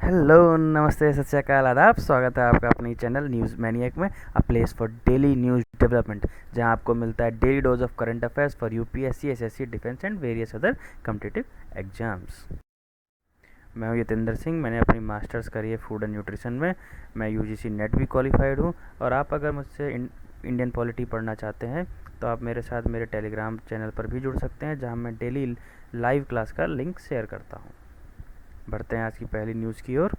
Hello, नमस्ते, सत श्री अकाल, आदाब। स्वागत है आपका अपनी चैनल न्यूज़ मैनिएक में, a place for daily news development, जहां आपको मिलता है daily dose of current affairs for UPSC, SSC, defence and various other competitive exams. मैं हूं यतेंद्र सिंह। मैंने अपनी मास्टर्स करी है फूड एंड न्यूट्रिशन में। मैं यूजीसी नेट भी क्वालिफाइड हूं। और आप अगर मुझसे इंडियन पॉलिटी पढ़ना चाहते हैं तो आप मेरे साथ मेरे टेलीग्राम चैनल पर भी जुड़ सकते हैं, जहाँ मैं डेली लाइव क्लास का लिंक शेयर करता हूँ। बढ़ते हैं आज की पहली न्यूज़ की ओर।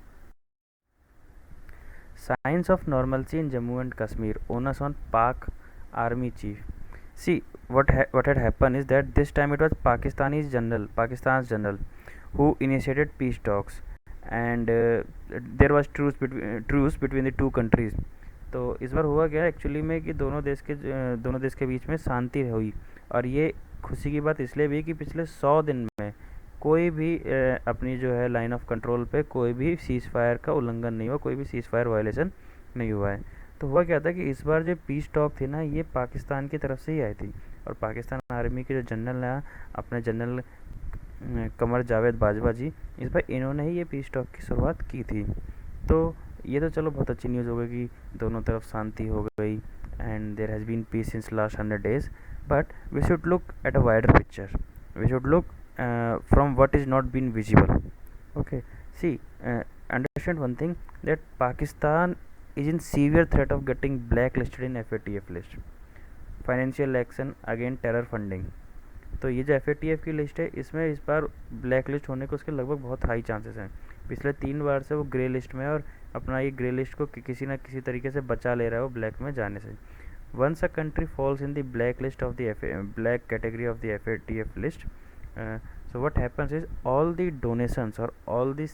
Signs of normalcy in Jammu and Kashmir. Onus on Pak Army Chief. See, what had happened is that this time it was Pakistan's general, who initiated peace talks, and there was truce between the two countries. तो इस बार हुआ क्या actually में कि दोनों देश के बीच में शांति हुई। और ये खुशी की बात इसलिए भी कि पिछले 100 दिन में कोई भी अपनी जो है लाइन ऑफ कंट्रोल पे कोई भी सीज़ फायर का उल्लंघन नहीं हुआ, कोई भी सीज़ फायर वायलेशन नहीं हुआ है। तो हुआ क्या था कि इस बार जो पीस टॉक थी ना, ये पाकिस्तान की तरफ से ही आई थी। और पाकिस्तान आर्मी के जो जनरल हैं, अपने जनरल कमर जावेद बाजवा जी, इस बार इन्होंने ही ये पीस टॉक की शुरुआत की थी। तो ये तो चलो बहुत अच्छी न्यूज़ हो गई कि दोनों तरफ शांति हो गई, and there has been peace since last 100 days। But we should look at a wider picture. We should look from what is not been visible. Okay, see, understand one thing, that Pakistan is in severe threat of getting blacklisted in FATF list, financial action against terror funding. तो ये जो FATF की list है, इसमें इस बार black list होने के उसके लगभग बहुत हाई चांसेस हैं। पिछले 3 बार से वो ग्रे लिस्ट में है, और अपना ये ग्रे लिस्ट को किसी ना किसी तरीके से बचा ले रहा है वो ब्लैक में जाने से। Once a country falls in the blacklist of the black category of the FATF list, so what happens is all the donations or all the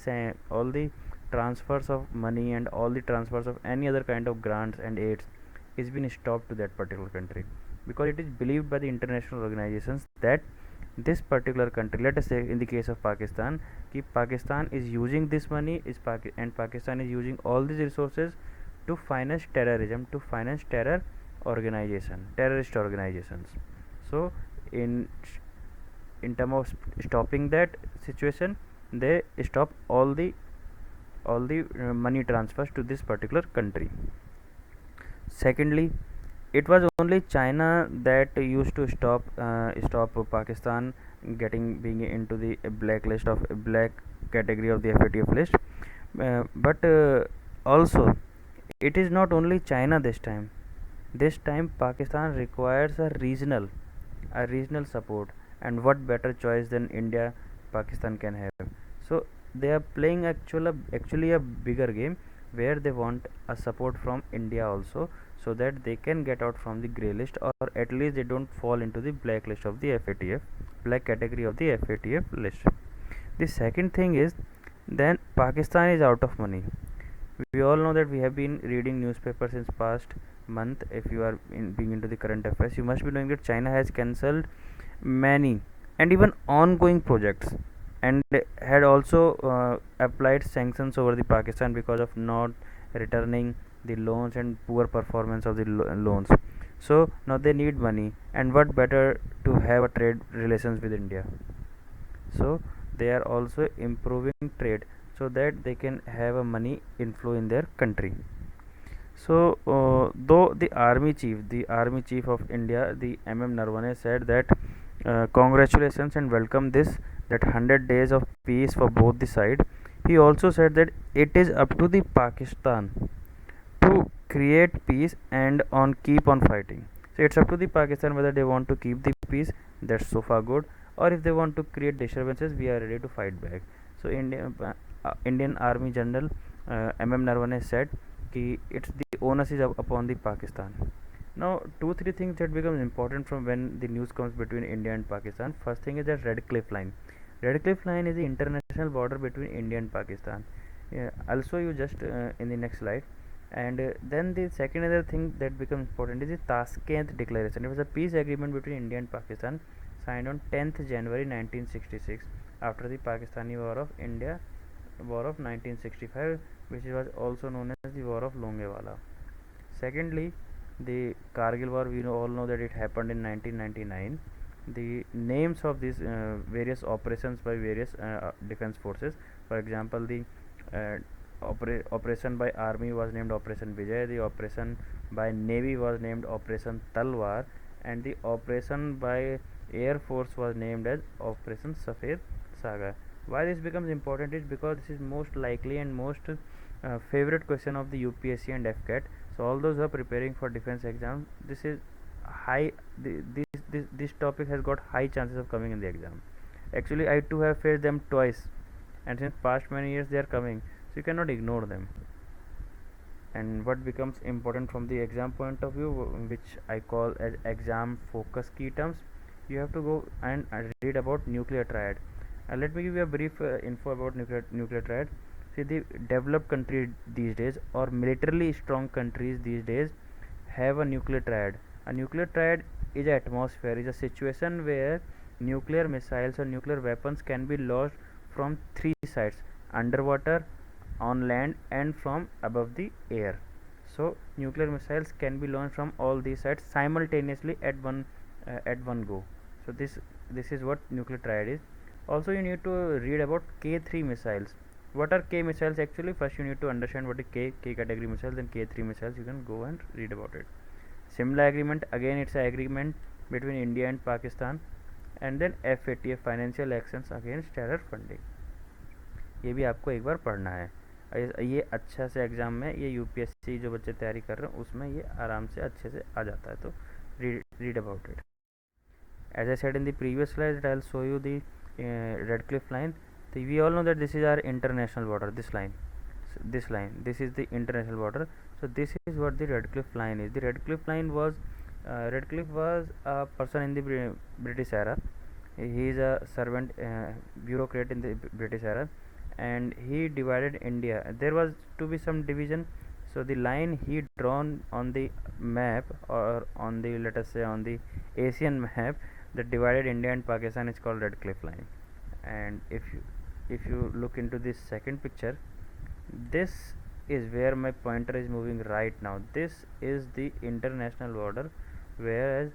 transfers of money and all the transfers of any other kind of grants and aids is been stopped to that particular country, because it is believed by the international organizations that this particular country, let us say in the case of Pakistan, कि Pakistan is using this money and Pakistan is using all these resources to finance terrorism, to finance terrorist organizations. So in terms of stopping that situation, they stop all the money transfers to this particular country. Secondly, it was only China that used to stop Pakistan being into the blacklist of black category of the FATF list. But also, it is not only China this time. This time Pakistan requires a regional support, and what better choice than India Pakistan can have. So they are playing actually a bigger game, where they want a support from India also, so that they can get out from the grey list, or at least they don't fall into the black list of the FATF, black category of the FATF list. The second thing is, then Pakistan is out of money. We all know that we have been reading newspapers since past month. If you are being into the current affairs, you must be knowing that China has cancelled many and even ongoing projects, and had also applied sanctions over the Pakistan because of not returning the loans and poor performance of the loans. So now they need money, and what better to have a trade relations with India. So they are also improving trade, so that they can have a money inflow in their country. So though the army chief of India, the Narwane, said that congratulations and welcome this, that 100 days of peace for both the side. He also said that it is up to the Pakistan to create peace and on keep on fighting. So it's up to the Pakistan whether they want to keep the peace. That's so far good. Or if they want to create disturbances, we are ready to fight back. So Indian Army General Narwane said कि it's the onus is upon the Pakistan. Now, 2-3 things that become important from when the news comes between India and Pakistan. First thing is that Red Cliff Line. Red Cliff Line is the international border between India and Pakistan. I'll show you just in the next slide. And then the second other thing that becomes important is the Tashkent Declaration. It was a peace agreement between India and Pakistan, signed on 10th January 1966, after the Pakistani War of 1965, which was also known as the War of Longewala. Secondly, the Kargil War, we all know that it happened in 1999. The names of these various operations by various defense forces, for example, the uh, operation by army was named Operation Vijay, the operation by navy was named Operation Talwar, and the operation by air force was named as Operation Safed Saga. Why this becomes important is because this is most likely and most favorite question of the UPSC and FCAT. So all those who are preparing for defense exam, this is high. This topic has got high chances of coming in the exam. Actually, I too have faced them twice, and since past many years they are coming, so you cannot ignore them. And what becomes important from the exam point of view, which I call as exam focus key terms, you have to go and read about nuclear triad. Let me give you a brief info about nuclear triad. See, the developed country these days, or militarily strong countries these days, have a nuclear triad. A nuclear triad is an atmosphere, is a situation where nuclear missiles or nuclear weapons can be launched from three sides: underwater, on land, and from above the air. So nuclear missiles can be launched from all these sides simultaneously at one go. So this is what nuclear triad is. Also, you need to read about K3 missiles. What are K missiles actually? First, you need to understand what is K category missiles, then K3 missiles. You can go and read about it. Simla agreement, again it's an agreement between India and Pakistan. And then FATF, financial actions against terror funding, ये भी आपको एक बार पढ़ना है. ये अच्छा से exam में, ये यूपीएससी जो बच्चे तैयारी कर रहे हैं उसमें ये आराम से अच्छे से आ जाता है. तो read about it. As I said in the previous slide, I'll show you the Redcliffe line. So we all know that this is our international border. This line, this is the international border. So this is what the Redcliffe line is. The Redcliffe line was Redcliffe was a person in the British era. He is a servant bureaucrat in the British era, and he divided India. There was to be some division. So the line he drawn on the map, or on the, let us say, on the Asian map that divided India and Pakistan, is called Redcliffe line. And if you look into this second picture, this is where my pointer is moving right now. This is the international border, whereas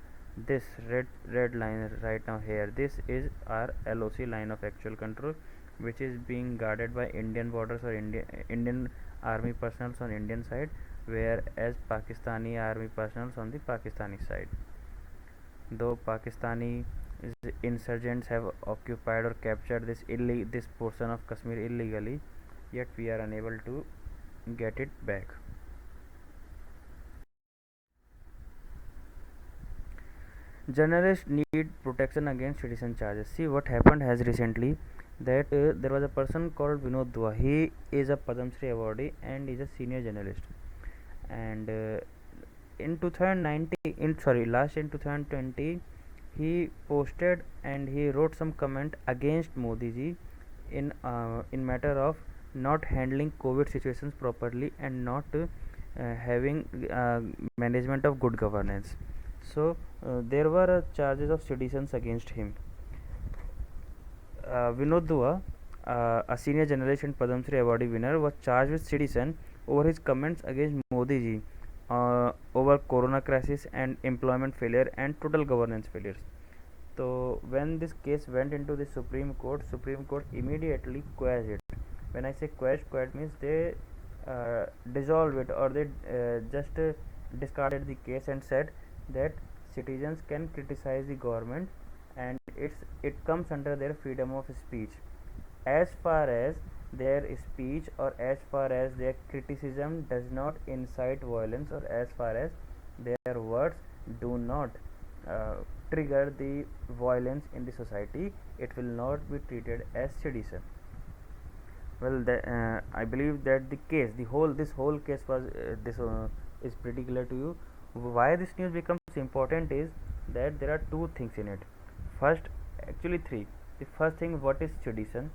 this red line right now here, this is our LOC, line of actual control, which is being guarded by Indian borders or Indian army personnel on Indian side, whereas Pakistani army personnel on the Pakistani side. Though Pakistani insurgents have occupied or captured this portion of Kashmir illegally, yet we are unable to get it back. Journalists need protection against citizen charges. See what happened has recently, that there was a person called Vinod Dua. He is a Padma Shri awardee and is a senior journalist. And in 2020, he posted and he wrote some comment against Modi ji in matter of not handling COVID situations properly and not having management of good governance. So there were charges of seditions against him. Vinod Dua, a senior journalist and Padma Shri awardee winner, was charged with sedition over his comments against Modi ji over corona crisis and employment failure and total governance failures. So when this case went into the Supreme Court immediately quashed it. When I say quashed means they dissolved it, or they just discarded the case and said that citizens can criticize the government and it comes under their freedom of speech, as far as their speech or as far as their criticism does not incite violence, or as far as their words do not trigger the violence in the society, it will not be treated as sedition. Well, I believe that this whole case was is pretty clear to you. Why this news becomes important is that there are two things in it. First, actually three. The first thing, what is sedition?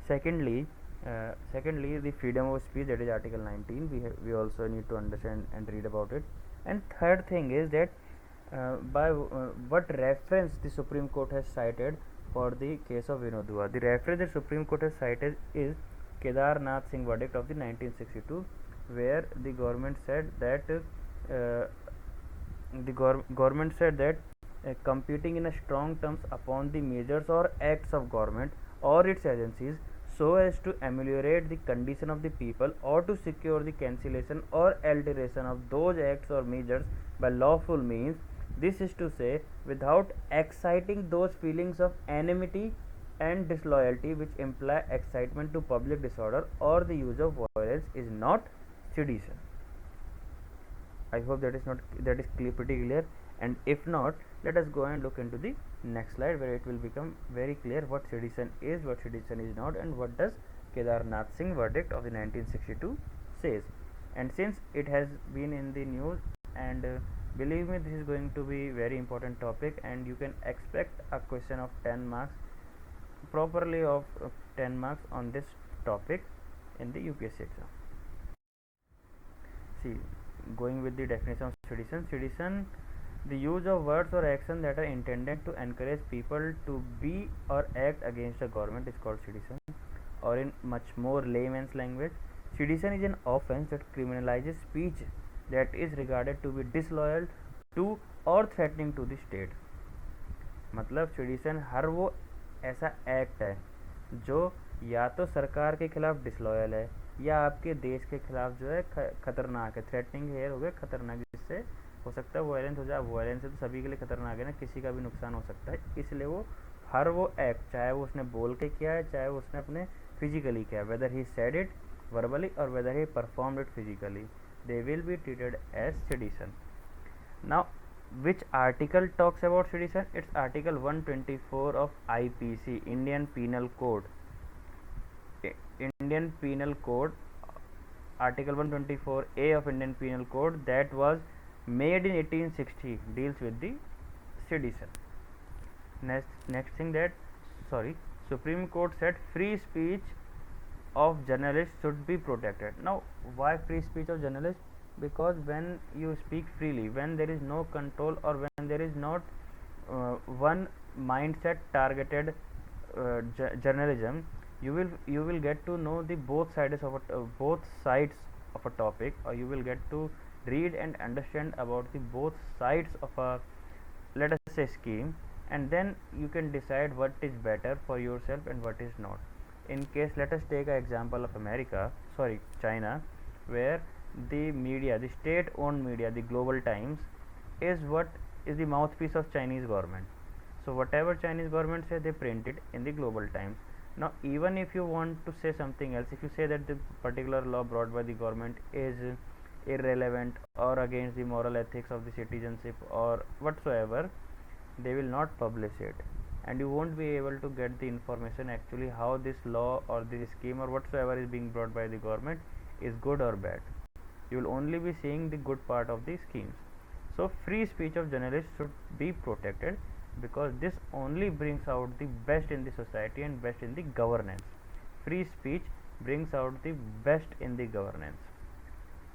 Secondly, the freedom of speech, that is Article 19. We also need to understand and read about it. And third thing is that by what reference the Supreme Court has cited for the case of Vinod Dua. The reference that Supreme Court has cited is Kedar Nath Singh verdict of the 1962, where the government said that computing in a strong terms upon the measures or acts of government or its agencies so as to ameliorate the condition of the people or to secure the cancellation or alteration of those acts or measures by lawful means. This is to say, without exciting those feelings of enmity and disloyalty which imply excitement to public disorder or the use of violence, is not sedition. I hope that is pretty clear, and if not, let us go and look into the next slide where it will become very clear what sedition is, what sedition is not, and what does Kedarnath Singh verdict of the 1962 says. And since it has been in the news, and believe me, this is going to be very important topic, and you can expect a question of 10 marks properly of 10 marks on this topic in the UPSC exam. See, going with the definition of sedition. Sedition, the use of words or action that are intended to encourage people to be or act against a government is called sedition. Or in much more layman's language, sedition is an offense that criminalizes speech that is regarded to be disloyal to और threatening to the state. मतलब sedition हर वो ऐसा act है जो या तो सरकार के खिलाफ डिसलॉयल है या आपके देश के खिलाफ जो है खतरनाक है. थ्रेटनिंग है हो गया खतरनाक, जिससे हो सकता है वायलेंस हो जाए. वायलेंस है तो सभी के लिए खतरनाक है ना, किसी का भी नुकसान हो सकता है. इसलिए वो हर वो एक्ट, चाहे वो उसने बोल के किया है, चाहे वो उसने अपने फिजिकली किया है, weather he said it verbally or whether he performed it physically, they will be treated as sedition. Now, which article talks about sedition? It's article 124 of IPC, Indian Penal Code. Indian Penal Code, article 124A of Indian Penal Code, that was made in 1860, deals with the sedition. Next thing, that Supreme Court said free speech of journalists should be protected. Now, why free speech of journalists? Because when you speak freely, when there is no control, or when there is not one mindset targeted journalism, you will get to know the both sides of a topic, or you will get to read and understand about the both sides of a, let us say, scheme, and then you can decide what is better for yourself and what is not. In case, let us take an example of China, where the media, the state owned media, the Global Times, is the mouthpiece of Chinese government. So whatever Chinese government say, they print it in the Global Times. Now, even if you want to say something else, if you say that the particular law brought by the government is irrelevant or against the moral ethics of the citizenship or whatsoever, they will not publish it, and you won't be able to get the information actually how this law or this scheme or whatsoever is being brought by the government is good or bad. You will only be seeing the good part of the schemes. So free speech of journalists should be protected, because this only brings out the best in the society and best in the governance. Free speech brings out the best in the governance.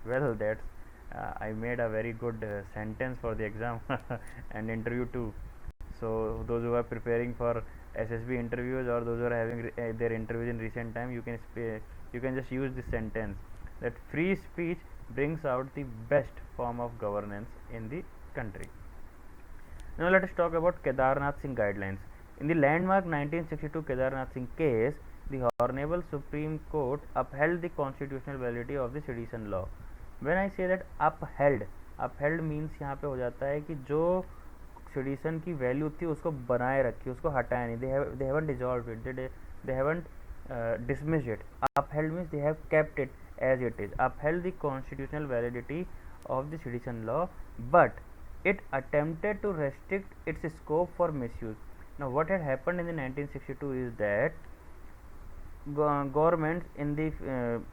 Well, that's I made a very good sentence for the exam and interview too. So those who are preparing for SSB interviews, or those who are having their interviews in recent time, you can just use this sentence, that free speech brings out the best form of governance in the country. Now let us talk about Kedarnath Singh guidelines. In the landmark 1962 Kedarnath Singh case, the Honorable Supreme Court upheld the constitutional validity of the sedition law. When I say that upheld means यहाँ पे हो जाता है कि जो sedition की value थी उसको बनाए रखी, उसको हटाया नहीं. they haven't dissolved it, they haven't dismissed it. Upheld means they have kept it as it is. Upheld the constitutional validity of the sedition law, but it attempted to restrict its scope for misuse. Now, what had happened in the 1962 is that governments in the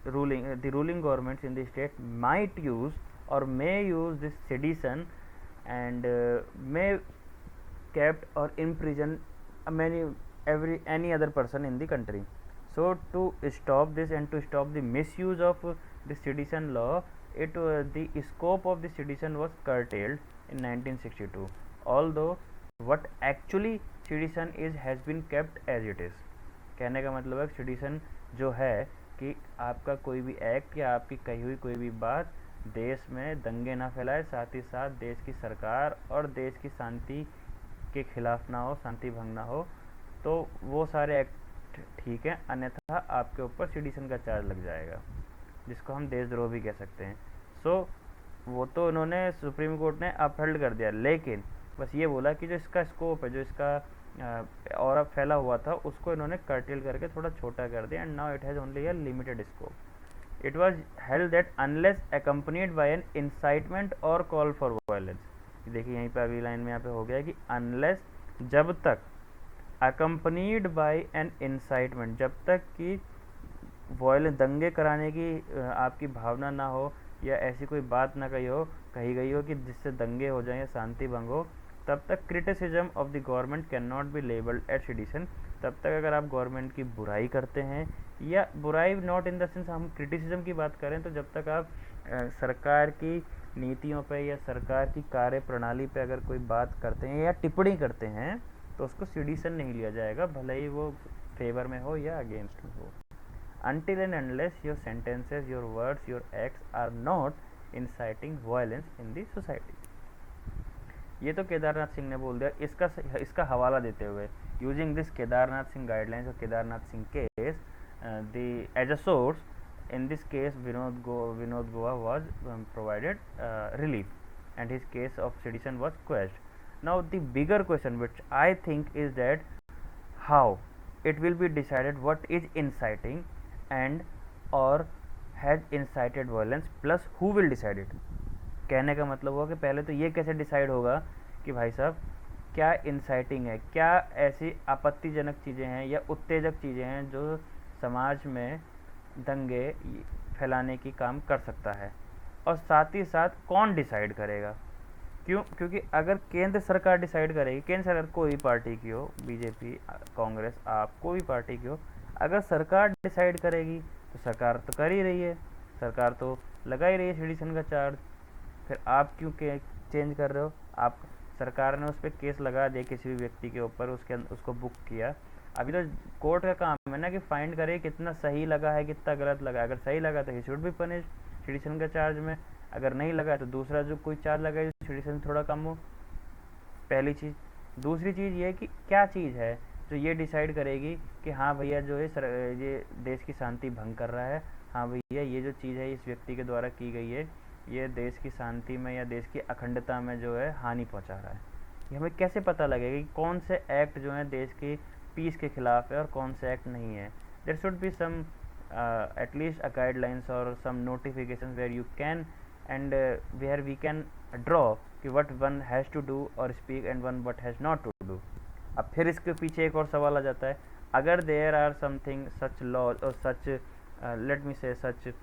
ruling governments in the state might use or may use this sedition, and may kept or imprison any other person in the country. So to stop this and to stop the misuse of the sedition law, the scope of the sedition was curtailed in 1962. Although what actually sedition is has been kept as it is. कहने का मतलब है sedition जो है कि आपका कोई भी एक्ट या आपकी कही हुई कोई भी बात देश में दंगे ना फैलाए, साथ ही साथ देश की सरकार और देश की शांति के खिलाफ ना हो, शांति भंग ना हो, तो वो सारे एक्ट क्वेश्ड, ठीक है, अन्यथा आपके ऊपर सिडिशन का चार्ज लग जाएगा, जिसको हम देशद्रोह भी कह सकते हैं। सो वो तो उन्होंने सुप्रीम कोर्ट ने अपहेल्ड कर दिया, लेकिन बस ये बोला कि जो इसका स्कोप है, जो इसका और फैला हुआ था, उसको इन्होंने कर्टेल करके थोड़ा छोटा कर दिया, and now it has only a limited scope. It was held that unless accompanied by an incitement or call for violence. देखिए यहीं पे अगली लाइन में यहाँ पे हो गया कि अनलेस, जब तक, अकम्पनीड बाय एन इंसाइटमेंट, जब तक कि वायलेंस, दंगे कराने की आपकी भावना ना हो, या ऐसी कोई बात ना कही गई हो कि जिससे दंगे हो जाएं या शांति भंग हो, तब तक criticism of the government can not be labelled at sedition. तब तक अगर आप गवर्नमेंट की बुराई करते हैं, या बुराई नॉट इन द सेंस हम क्रिटिसिज्म की बात करें, तो जब तक आप सरकार की नीतियों पे या सरकार की कार्य प्रणाली पे अगर कोई बात करते हैं या टिप्पणी करते हैं, तो उसको सेडिशन नहीं लिया जाएगा, भले ही वो फेवर में हो या अगेंस्ट में हो। Until and unless your sentences, your words, your acts are not inciting violence in the society। ये तो केदारनाथ सिंह ने बोल दिया। इसका हवाला देते हुए, using this Kedarnath Singh guidelines और Kedarnath Singh case as a source, in this case Vinod Goa was provided relief, and his case of sedition was quashed. Now the bigger question which I think is that how it will be decided what is inciting and or has incited violence, plus who will decide it। कहने का मतलब हुआ कि पहले तो ये कैसे decide होगा कि भाई साहब क्या इंसाइटिंग है, क्या ऐसी आपत्तिजनक चीज़ें हैं या उत्तेजक चीज़ें हैं जो समाज में दंगे फैलाने की काम कर सकता है, और साथ ही साथ कौन डिसाइड करेगा। क्योंकि अगर केंद्र सरकार डिसाइड करेगी, केंद्र सरकार कोई पार्टी की हो, बीजेपी, कांग्रेस, आप, कोई पार्टी की हो, अगर सरकार डिसाइड करेगी तो सरकार तो कर ही रही है, सरकार तो लगा ही रही है सेडिशन का चार्ज, फिर आप क्यों चेंज कर रहे हो। आप, सरकार ने उस पर केस लगा दिया किसी भी व्यक्ति के ऊपर, उसको बुक किया, अभी तो कोर्ट का काम है ना कि फाइंड करे कितना सही लगा है, कितना गलत लगा। अगर सही लगा तो he should be punish sedition का चार्ज में, अगर नहीं लगा तो दूसरा जो कोई चार्ज लगा सेडिशन थोड़ा कम हो, पहली चीज़। दूसरी चीज़ ये कि क्या चीज़ है जो ये डिसाइड करेगी कि हाँ भैया जो है ये देश की शांति भंग कर रहा है, हाँ भैया ये जो चीज़ है इस व्यक्ति के द्वारा की गई है, ये देश की शांति में या देश की अखंडता में जो है हानि पहुंचा रहा है। ये हमें कैसे पता लगेगा कि कौन से एक्ट जो है देश की पीस के खिलाफ है और कौन से एक्ट नहीं है। There should be some at least a guidelines और some notification where you can and where we can draw कि what one has to do और speak and one what has not to do. अब फिर इसके पीछे एक और सवाल आ जाता है, अगर there are something such laws or such let me से सच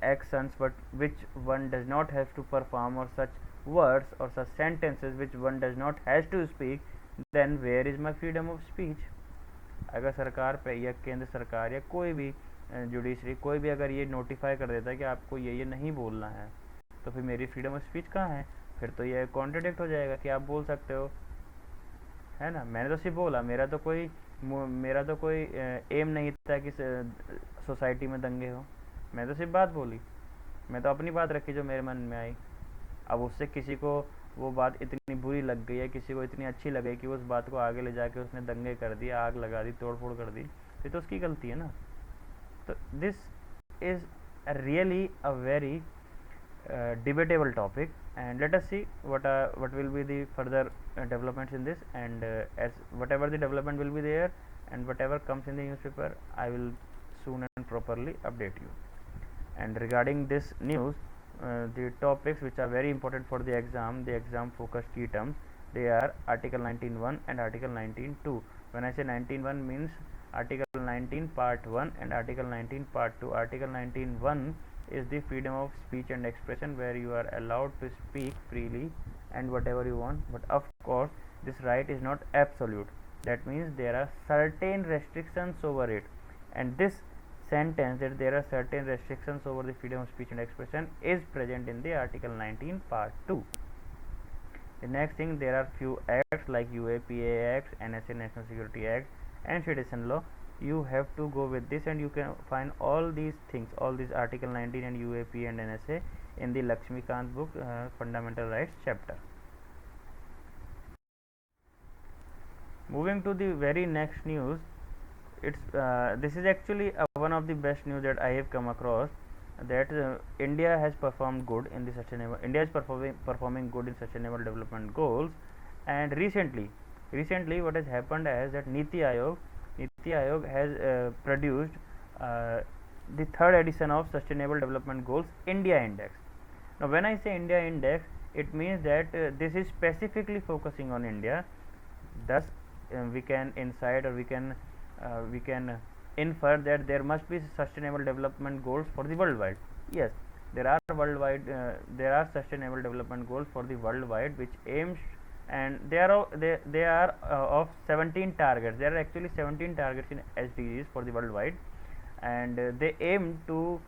actions but which one does not have to perform, or such words or such sentences which one does not has to speak, then where is my freedom of speech। अगर सरकार पे या केंद्र सरकार या कोई भी जुडिशरी कोई भी अगर ये नोटिफाई कर देता है कि आपको ये नहीं बोलना है, तो फिर मेरी फ्रीडम ऑफ स्पीच कहाँ है। फिर तो ये कॉन्ट्रडिक्ट हो जाएगा कि आप बोल सकते हो, है ना। मैंने तो सिर्फ बोला, मेरा तो कोई एम नहीं था कि सोसाइटी में दंगे हो, मैं तो सिर्फ बात बोली, मैं तो अपनी बात रखी जो मेरे मन में आई। अब उससे किसी को वो बात इतनी बुरी लग गई है, किसी को इतनी अच्छी लग गई कि उस बात को आगे ले जाके उसने दंगे कर दिए, आग लगा दी, तोड़ फोड़ कर दी, ये तो उसकी गलती है ना। तो this is really a very debatable topic, and let us see what will be the further developments in this, and as whatever the development will be there and whatever comes in the newspaper, I will soon and properly update you। And regarding this news, the topics which are very important for the exam focused key terms, they are article 19.1 and article 19.2। when I say 19.1 means article 19 part 1 and article 19 part 2। article 19.1 is the freedom of speech and expression, where you are allowed to speak freely and whatever you want, but of course this right is not absolute, that means there are certain restrictions over it, and this sentence that there are certain restrictions over the freedom of speech and expression is present in the article 19 part 2। the next thing, there are few acts like UAPA Act, NSA National Security Act and Citizen Law। you have to go with this, and you can find all these things, all these article 19 and UAP and NSA in the Lakshmikant book, fundamental rights chapter। moving to the very next news, it's this is actually one of the best news that I have come across, that India has performed good in the sustainable. India is performing good in sustainable development goals, and recently what has happened is that Niti Aayog has produced uh, the third edition of Sustainable Development Goals India Index. Now, when I say India Index, it means that this is specifically focusing on India. Thus, we can insight, or we can infer that there must be sustainable development goals for the worldwide. Yes, there are sustainable development goals for the worldwide, which aims, and they are of 17 targets. There are actually 17 targets in SDGs for the worldwide, and they aim to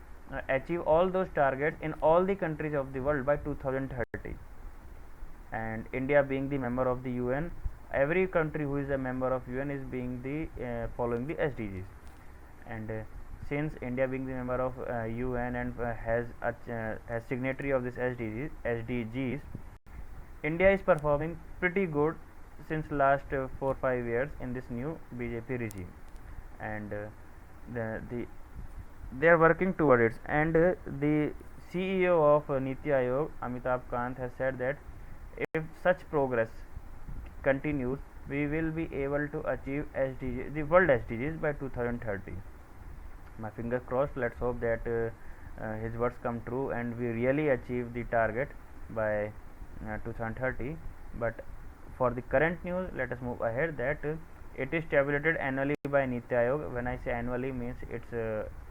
achieve all those targets in all the countries of the world by 2030. And India being the member of the UN, every country who is a member of UN is being the following the SDGs. And since India being the member of UN and has signatory of this SDGs, India is performing pretty good since last 4-5 years in this new BJP regime, and the they are working toward it. And the CEO of Niti Aayog, Amitabh Kant, has said that if such progress continues, we will be able to achieve the world SDGs by 2030. My fingers crossed. Let's hope that his words come true and we really achieve the target by 2030. But for the current news, let us move ahead. That it is tabulated annually by Niti Aayog. When I say annually, means it's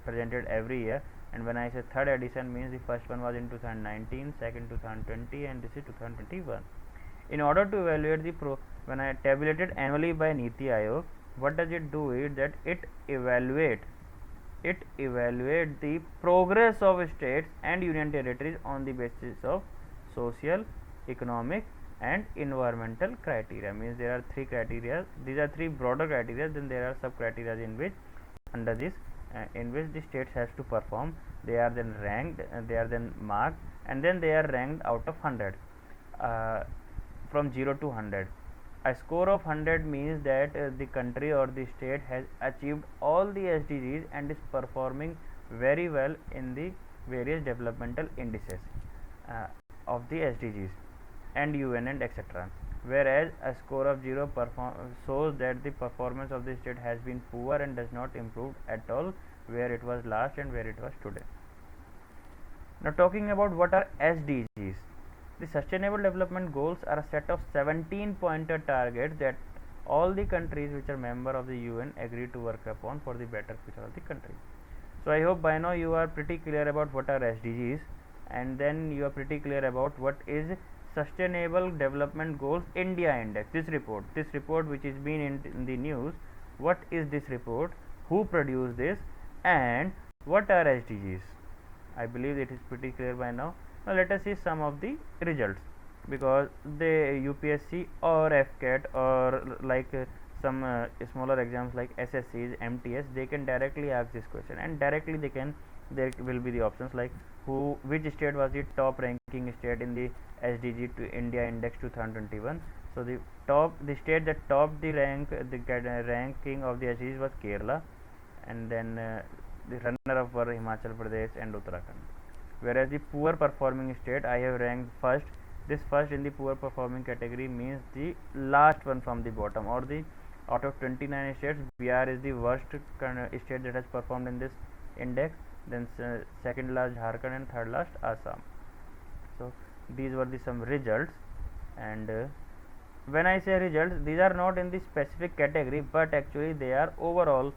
presented every year, and when I say third edition, means the first one was in 2019, second 2020, and this is 2021. In order to evaluate when I tabulated annually by Niti Aayog, what does it do? Is that it evaluate the progress of states and union territories on the basis of social, economic, and environmental criteria. Means there are three criteria. These are three broader criteria. Then there are sub criteria in which, under this, in which the states has to perform. They are then ranked, they are then marked, and then they are ranked out of 100, from 0 to 100. A score of 100 means that the country or the state has achieved all the SDGs and is performing very well in the various developmental indices of the SDGs and UN and etc. Whereas a score of 0 shows that the performance of the state has been poor and does not improve at all where it was last and where it was today. Now, talking about what are SDGs. The Sustainable Development Goals are a set of 17 pointer targets that all the countries which are member of the UN agree to work upon for the better future of the country. So, I hope by now you are pretty clear about what are SDGs, and then you are pretty clear about what is Sustainable Development Goals India Index. This report which is been in the news, what is this report, who produced this, and what are SDGs? I believe it is pretty clear by now. Now, let us see some of the results, because the UPSC or FCAT or like some smaller exams like SSCs, MTS, they can directly ask this question, and directly there will be the options like which state was the top ranking state in the SDG to India Index 2021. So the state that topped the ranking of the SDGs was Kerala, and then the runner up were Himachal Pradesh and Uttarakhand. Whereas the poor performing state, I have ranked first. This first in the poor performing category means the last one from the bottom, or the out of 29 states, Bihar is the worst state that has performed in this index. Then second last Jharkhand, and third last Assam. So these were the some results, and when I say results, these are not in the specific category, but actually they are overall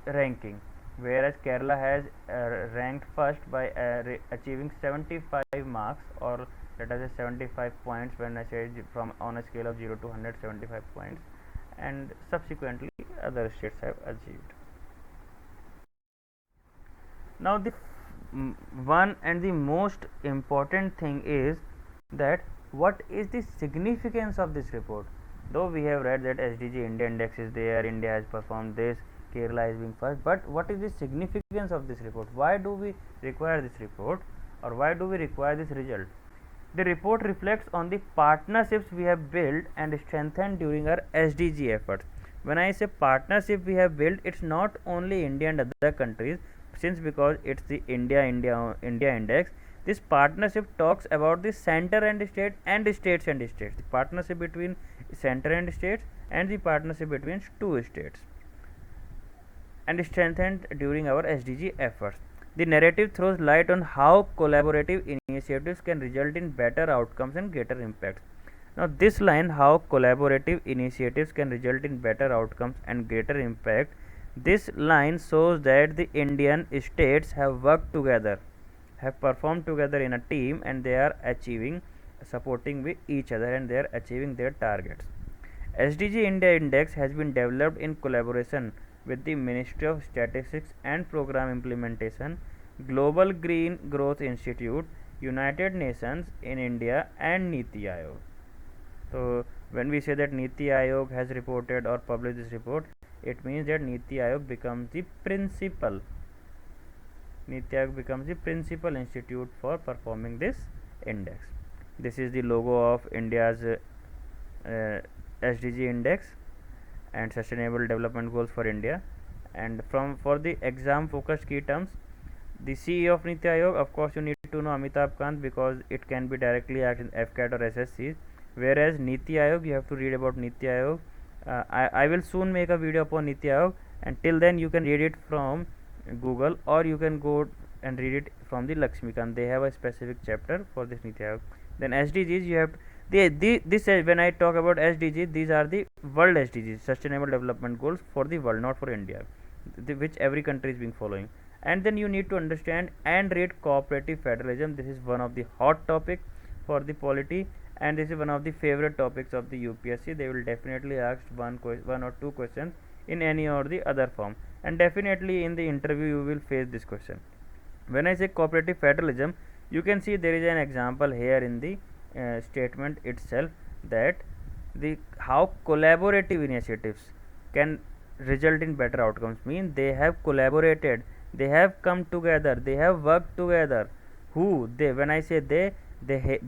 ranking. Whereas Kerala has ranked first by achieving 75 marks, or let us say 75 points, when I say from on a scale of 0 to 100, 75 points, and subsequently other states have achieved. Now, the one and the most important thing is that what is the significance of this report. Though we have read that SDG India Index is there, India has performed this, Kerala is being first, but what is the significance of this report? Why do we require this report, or why do we require this result? The report reflects on the partnerships we have built and strengthened during our SDG efforts. When I say partnership we have built, it's not only India and other countries, since because it's the India index. This partnership talks about the center and state and states and states, the partnership between center and states and the partnership between two states, and strengthened during our SDG efforts. The narrative throws light on how collaborative initiatives can result in better outcomes and greater impacts. Now, this line, how collaborative initiatives can result in better outcomes and greater impact, this line shows that the Indian states have worked together, have performed together in a team, and they are achieving, supporting with each other, and they are achieving their targets. SDG India Index has been developed in collaboration with the Ministry of Statistics and Program Implementation, Global Green Growth Institute, United Nations in India, and Niti Aayog. So, when we say that Niti Aayog has reported or published this report, it means that Niti Aayog becomes the principal. Niti Aayog becomes the principal institute for performing this index. This is the logo of India's SDG index and Sustainable Development Goals for India. And for the exam focused key terms, the CEO of Niti Aayog, of course, you need to know Amitabh Kant, because it can be directly asked in FCAT or SSC. Whereas Niti Aayog, you have to read about Niti Aayog. I will soon make a video upon Niti Aayog, and till then you can read it from Google, or you can go and read it from the Lakshmikant. They have a specific chapter for this Niti Aayog. Then SDGs, you have this when I talk about SDGs, these are the world SDGs, Sustainable Development Goals for the world, not for India, which every country is being following. And then you need to understand and read cooperative federalism. This is one of the hot topic for the polity, and this is one of the favorite topics of the UPSC. They will definitely ask one or two questions in any or the other form, and definitely in the interview you will face this question. When I say cooperative federalism, you can see there is an example here in the statement itself, that the how collaborative initiatives can result in better outcomes, mean they have collaborated, they have come together, they have worked together. Who? They. When I say they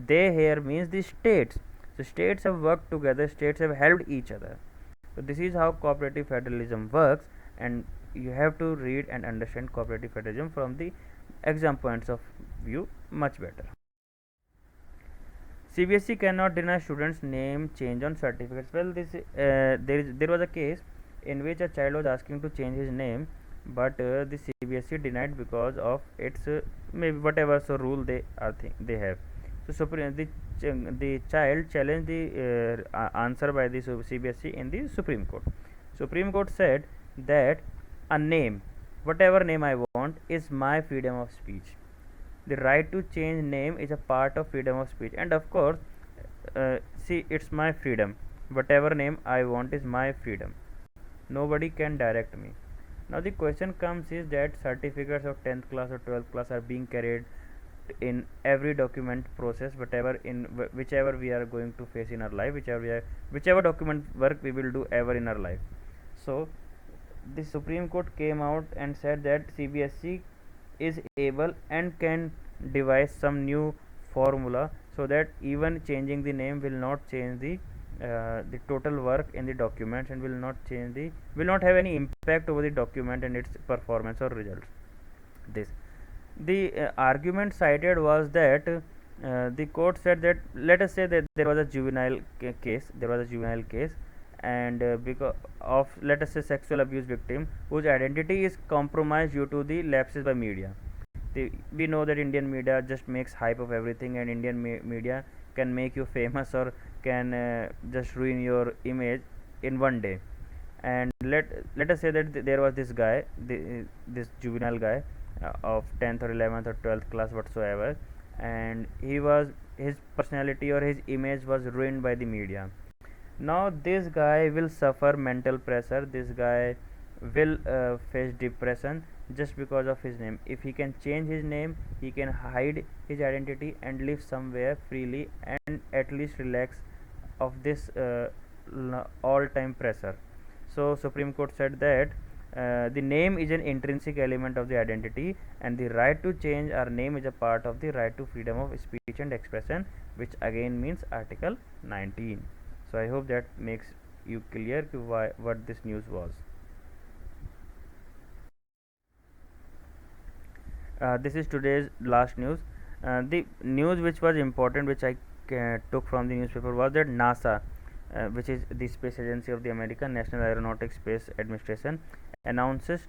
here means the states. So states have worked together, states have helped each other. So this is how cooperative federalism works, and you have to read and understand cooperative federalism from the exam points of view much better. CBSE cannot deny students name change on certificates. Well, there was a case in which a child was asking to change his name, but the CBSE denied because of its maybe whatever so rule they have. So the child challenged the answer by the CBSE in the Supreme Court. Supreme Court said that a name, whatever name I want, is my freedom of speech. The right to change name is a part of freedom of speech, and of course, see, it's my freedom. Whatever name I want is my freedom. Nobody can direct me. Now the question comes is that certificates of 10th class or 12th class are being carried in every document process, whichever we are going to face in our life, whichever document work we will do ever in our life. So the Supreme Court came out and said that CBSE is able and can devise some new formula, so that even changing the name will not change the total work in the documents, and will not have any impact over the document and its performance or results. The argument cited was that the court said that, let us say that there was a juvenile case, and because of, let us say, sexual abuse victim whose identity is compromised due to the lapses by media. We know that Indian media just makes hype of everything, and Indian media can make you famous or can just ruin your image in one day. And let us say that there was this guy, this juvenile guy of 10th or 11th or 12th class whatsoever, and his personality or his image was ruined by the media. Now this guy will suffer mental pressure, this guy will face depression just because of his name. If he can change his name, he can hide his identity and live somewhere freely, and at least relax of this all time pressure. So Supreme Court said that the name is an intrinsic element of the identity, and the right to change our name is a part of the right to freedom of speech and expression, which again means Article 19. So I hope that makes you clear why what this news was. This is today's last news. The news which was important, which I took from the newspaper, was that NASA, which is the space agency of the American National Aeronautics Space Administration, announces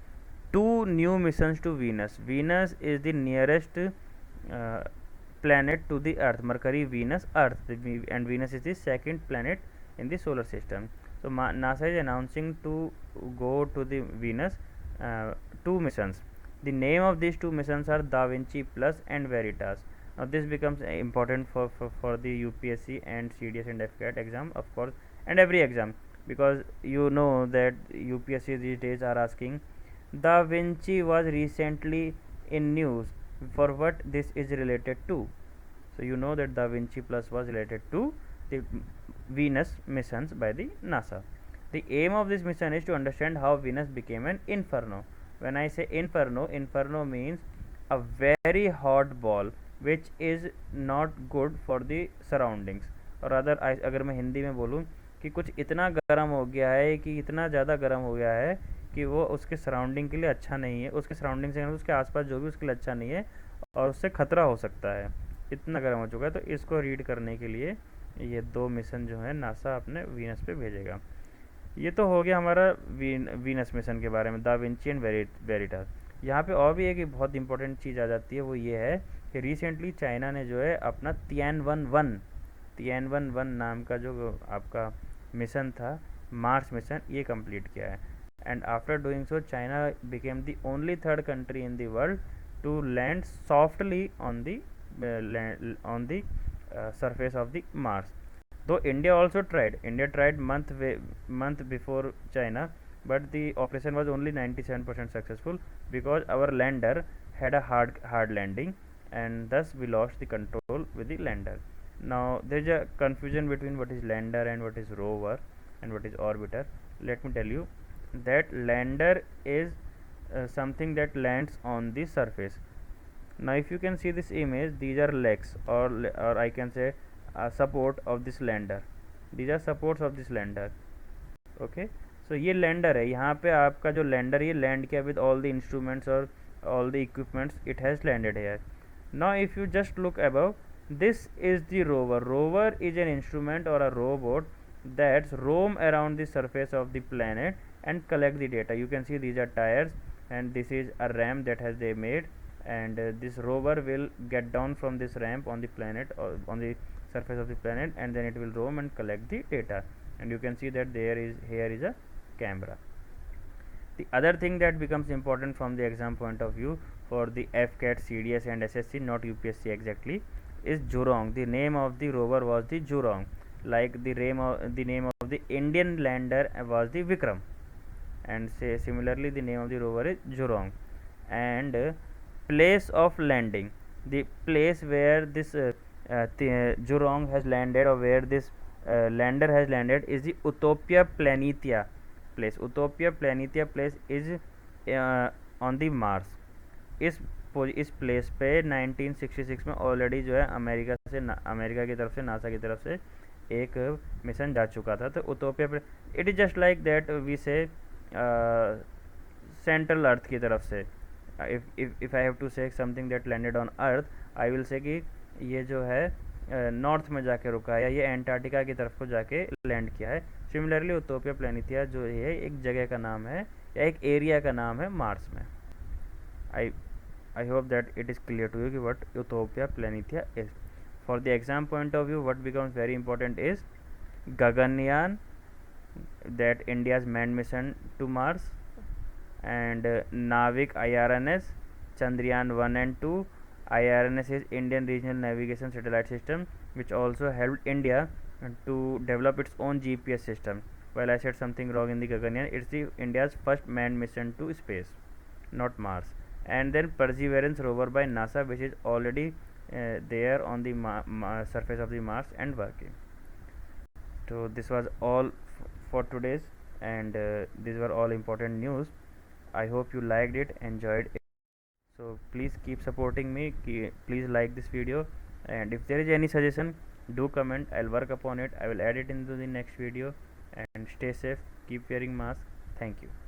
two new missions to Venus. Venus is the nearest planet to the Earth. Mercury, Venus, Earth, and Venus is the second planet in the solar system. So NASA is announcing to go to the Venus, two missions. The name of these two missions are Da Vinci Plus and Veritas. Now this becomes important for the UPSC and CDS and FCAT exam, of course, and every exam, because you know that UPSC these days are asking Da Vinci was recently in news, for what this is related to. So you know that Da Vinci Plus was related to the Venus missions by the NASA. The aim of this mission is to understand how Venus became an inferno. When I say inferno, inferno means a very hot ball which is not good for the surroundings. और अगर मैं हिंदी में बोलूँ कि कुछ इतना गर्म हो गया है, कि इतना ज़्यादा गर्म हो गया है कि वो उसके सराउंडिंग के लिए अच्छा नहीं है, उसके सराउंडिंग से उसके आसपास जो भी उसके लिए अच्छा नहीं है, और उससे खतरा हो सकता है, इतना गर्म हो चुका है. तो इसको रीड करने के लिए ये दो मिशन जो है नासा अपने वीनस पे भेजेगा. ये तो हो गया हमारा वीनस मिशन के बारे में, दा विंची एंड वेरिटास. यहाँ पे और भी एक बहुत इंपॉर्टेंट चीज़ आ जाती है, वो ये है कि रिसेंटली चाइना ने जो है अपना तियानवन नाम का जो आपका मिशन था, मार्स मिशन, ये कंप्लीट किया है. And after doing so China became the only third country in the world to land softly on the surface of the Mars. Though India also tried. India tried month before China, but the operation was only 97% successful because our lander had a hard landing, and thus we lost the control with the lander. Now there is a confusion between what is lander and what is rover and what is orbiter. Let me tell you that lander is something that lands on the surface. Now if you can see this image, these are legs, or I can say support of this lander. These are supports of this lander. Okay, so ये lander है. यहाँ पे आपका जो lander ये land किया with all the instruments or all the equipments, it has landed here. Now if you just look above, this is the rover. Rover is an instrument or a robot that roam around the surface of the planet and collect the data. You can see these are tires, and this is a ramp that has they made, and this rover will get down from this ramp on the planet, or on the surface of the planet, and then it will roam and collect the data. And you can see that here is a camera. The other thing that becomes important from the exam point of view for the FCAT, CDS and SSC, not UPSC exactly, is Jurong. The name of the rover was the Jurong, like the name of the Indian lander was the Vikram, and say similarly the name of the rover is Jurong. And place of landing, the place where this Jurong has landed, or where this lander has landed, is the Utopia Planitia place. Utopia Planitia place is on the Mars. इस place पे 1966 में already जो है America की तरफ से, NASA की तरफ से एक मिशन जा चुका था. तो उतोपिया पे it is just like that we say central earth की तरफ से. if I have to say something that landed on earth, I will say कि ये जो है नॉर्थ में जाके रुका है, या ये एंटार्क्टिका की तरफ को जाके लैंड किया है. सिमिलरली उतोपिया प्लेनिथिया जो है एक जगह का नाम है या एक एरिया का नाम है मार्स में. I hope that it is clear to you कि what Utopia Planitia is. For the exam point of view, what becomes very important is Gaganyaan, that India's manned mission to Mars, and Navik IRNS, Chandrayaan 1 and 2. IRNS is Indian Regional Navigation Satellite System, which also helped India to develop its own GPS system. Well, I said something wrong in the Gaganyaan. It's the India's first manned mission to space, not Mars. And then Perseverance rover by NASA, which is already there on the surface of the Mars and working. So this was all for today's, and these were all important news. I hope you liked it, enjoyed it. So please keep supporting me. Please like this video, and if there is any suggestion, do comment. I'll work upon it. I will add it into the next video. and stay safe, keep wearing mask. Thank you.